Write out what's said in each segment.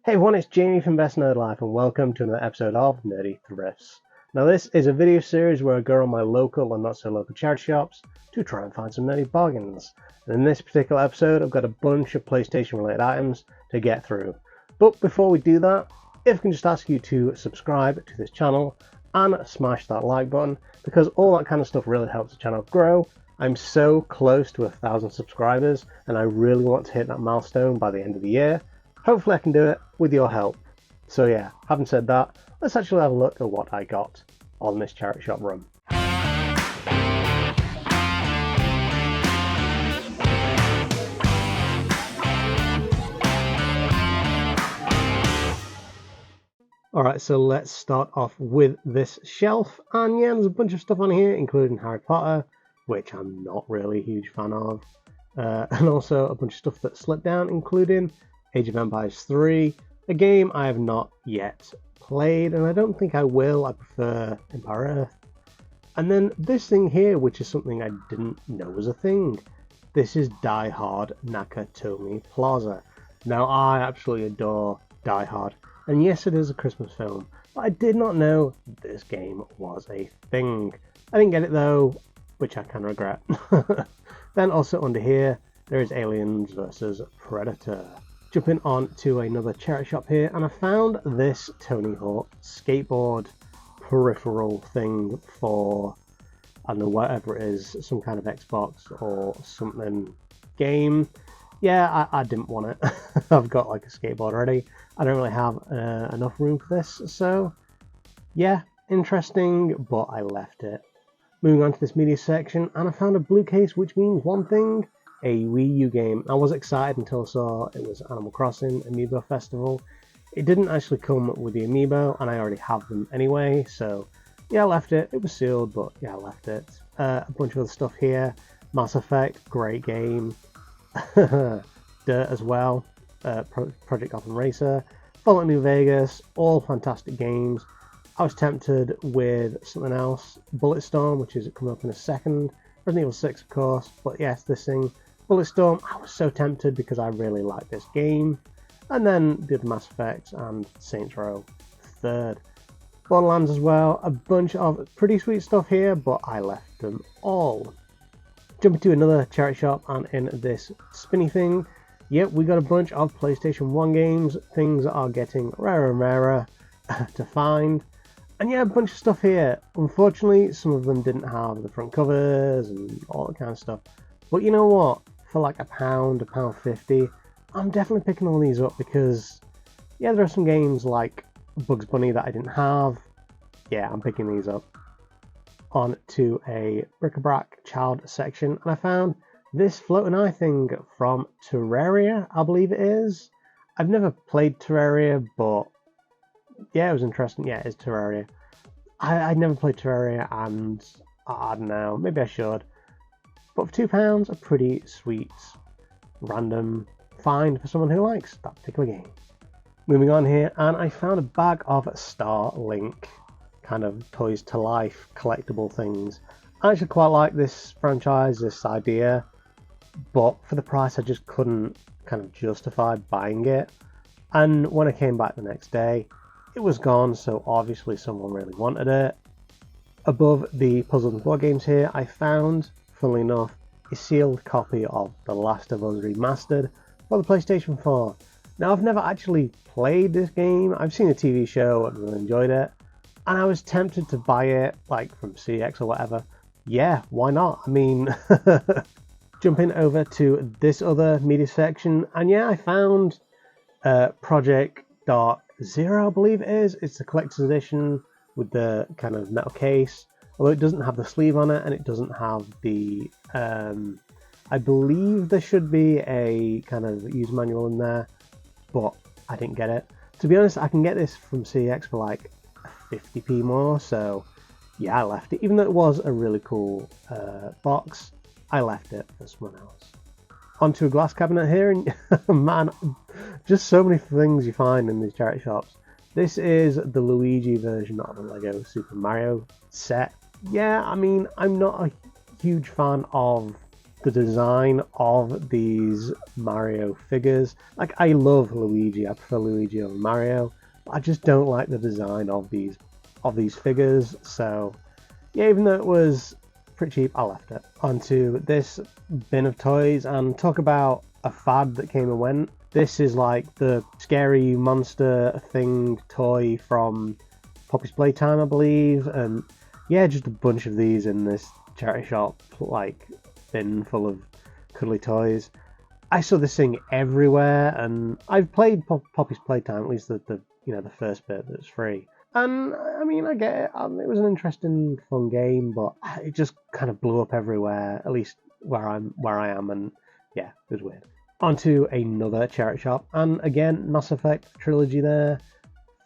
Hey everyone, it's Jamie from BestNerdLife and welcome to another episode of Nerdy Thrifts. Now this is a video series where I go on my local and not so local charity shops to try and find some nerdy bargains. And in this particular episode I've got a bunch of PlayStation related items to get through. But before we do that, if I can just ask you to subscribe to this channel and smash that like button, because all that kind of stuff really helps the channel grow. I'm so close to 1,000 subscribers and I really want to hit that milestone by the end of the year. Hopefully I can do it with your help. So yeah, having said that, let's actually have a look at what I got on this charity shop run. Alright, so let's start off with this shelf. And yeah, there's a bunch of stuff on here, including Harry Potter, which I'm not really a huge fan of. And also a bunch of stuff that slipped down, including Age of Empires 3, a game I have not yet played, and I don't think I will. I prefer Empire Earth. And then this thing here, which is something I didn't know was a thing. This is Die Hard Nakatomi Plaza. Now, I absolutely adore Die Hard, and yes, it is a Christmas film, but I did not know this game was a thing. I didn't get it though, which I kind of regret. Then also under here, there is Aliens vs Predator. Jumping on to another charity shop here, and I found this Tony Hawk skateboard peripheral thing for, I don't know, whatever it is, some kind of Xbox or something game. Yeah, I didn't want it. I've got like a skateboard already. I don't really have enough room for this, so yeah, interesting, but I left it. Moving on to this media section, and I found a blue case, which means one thing. A Wii U game. I was excited until I saw it was Animal Crossing Amiibo Festival. It didn't actually come with the Amiibo, and I already have them anyway, so yeah, I left it. It was sealed, but yeah, I left it. A bunch of other stuff here. Mass Effect, great game. Dirt as well. Project Gotham Racer. Fallout New Vegas, all fantastic games. I was tempted with something else. Bulletstorm, which is coming up in a second. Resident Evil 6, of course, but yes, this thing. Bulletstorm, I was so tempted because I really like this game. And then did Mass Effect and Saints Row 3rd. Borderlands as well, a bunch of pretty sweet stuff here, but I left them all. Jumping to another charity shop, and in this spinny thing, yep, we got a bunch of PlayStation 1 games. Things are getting rarer and rarer to find. And yeah, a bunch of stuff here. Unfortunately, some of them didn't have the front covers and all that kind of stuff. But you know what? For like £1.50, I'm definitely picking all these up because, yeah, there are some games like Bugs Bunny that I didn't have. Yeah, I'm picking these up. On to a bric-a-brac child section, and I found this floating eye thing from Terraria, I believe it is. I've never played Terraria, but yeah, it was interesting. Yeah, it's Terraria. I'd never played Terraria, and I don't know, maybe I should. But for £2, a pretty sweet random find for someone who likes that particular game. Moving on here, and I found a bag of Starlink kind of toys to life collectible things. I actually quite like this franchise, this idea, but for the price I just couldn't kind of justify buying it. And when I came back the next day, it was gone, so obviously someone really wanted it. Above the Puzzles and Board Games here, I found, funnily enough, a sealed copy of The Last of Us Remastered for the PlayStation 4. Now, I've never actually played this game. I've seen a TV show and really enjoyed it, and I was tempted to buy it, like from CX or whatever. Yeah, why not? I mean, jumping over to this other media section, and yeah, I found Project Dark Zero, I believe it is. It's the collector's edition with the kind of metal case, although it doesn't have the sleeve on it and it doesn't have the I believe there should be a kind of user manual in there, but I didn't get it. To be honest, I can get this from CX for like 50p more, so yeah, I left it. Even though it was a really cool box, I left it for someone else. Onto a glass cabinet here, and man, just so many things you find in these charity shops. This is the Luigi version of the Lego Super Mario set. Yeah, I mean, I'm not a huge fan of the design of these Mario figures. Like, I love Luigi, I prefer Luigi over Mario. I just don't like the design of these figures. So yeah, even though it was pretty cheap, I left it. Onto this bin of toys, and talk about a fad that came and went. This is like the scary monster thing toy from Poppy's Playtime, I believe, and yeah, just a bunch of these in this charity shop, like bin full of cuddly toys. I saw this thing everywhere, and I've played Poppy's Playtime, at least the first bit that's free. And I mean, I get it. It was an interesting, fun game, but it just kind of blew up everywhere. At least where I am, and yeah, it was weird. Onto another charity shop, and again, Mass Effect trilogy there.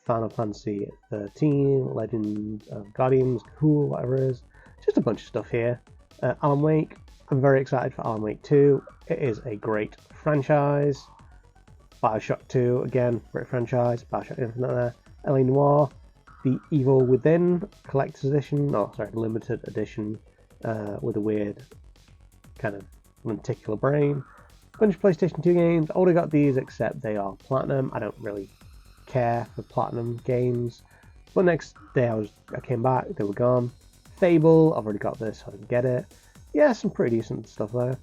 Final Fantasy 13, Legend of Guardians, cool, whatever it is. Just a bunch of stuff here. Alan Wake. I'm very excited for Alan Wake 2. It is a great franchise. Bioshock 2, again, great franchise. Bioshock Infinite there. LA Noire. The Evil Within collector's edition, limited edition, with a weird kind of lenticular brain. Bunch of PlayStation 2 games. I already got these, except they are platinum. I don't really care for platinum games. But next day I came back, they were gone. Fable, I've already got this, so I didn't get it. Yeah, some pretty decent stuff there.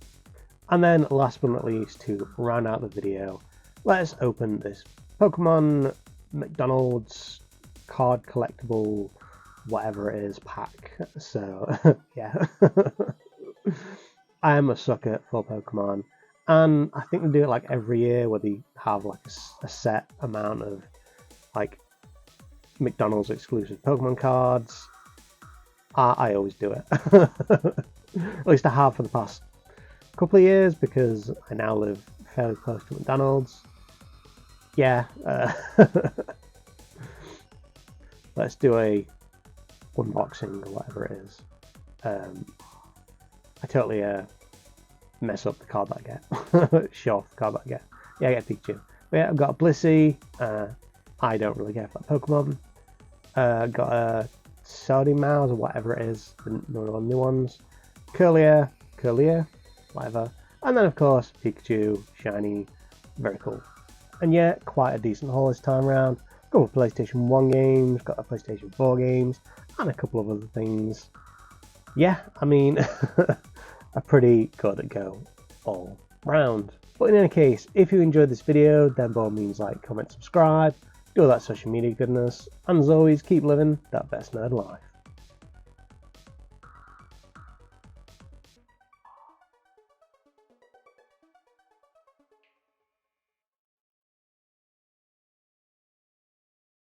And then last but not least, to round out the video, let's open this Pokemon McDonald's card collectible whatever it is pack. So yeah. I am a sucker for Pokemon, and I think they do it like every year where they have like a set amount of like McDonald's exclusive Pokemon cards. I always do it. At least I have for the past couple of years, because I now live fairly close to McDonald's. Yeah. Let's do a unboxing or whatever it is. I totally mess up the card that I get. Show off the card that I get. Yeah, I get Pikachu. But yeah, I've got a Blissey. I don't really care for that Pokemon. Got a Saudi Mouse or whatever it is. The new ones. Curlier, whatever. And then of course Pikachu, shiny, very cool. And yeah, quite a decent haul this time around. Got a PlayStation 1 games, got a PlayStation 4 games, and a couple of other things. Yeah, I mean, a pretty good go all round. But in any case, if you enjoyed this video, then by all means like, comment, subscribe, do all that social media goodness, and as always, keep living that best nerd life.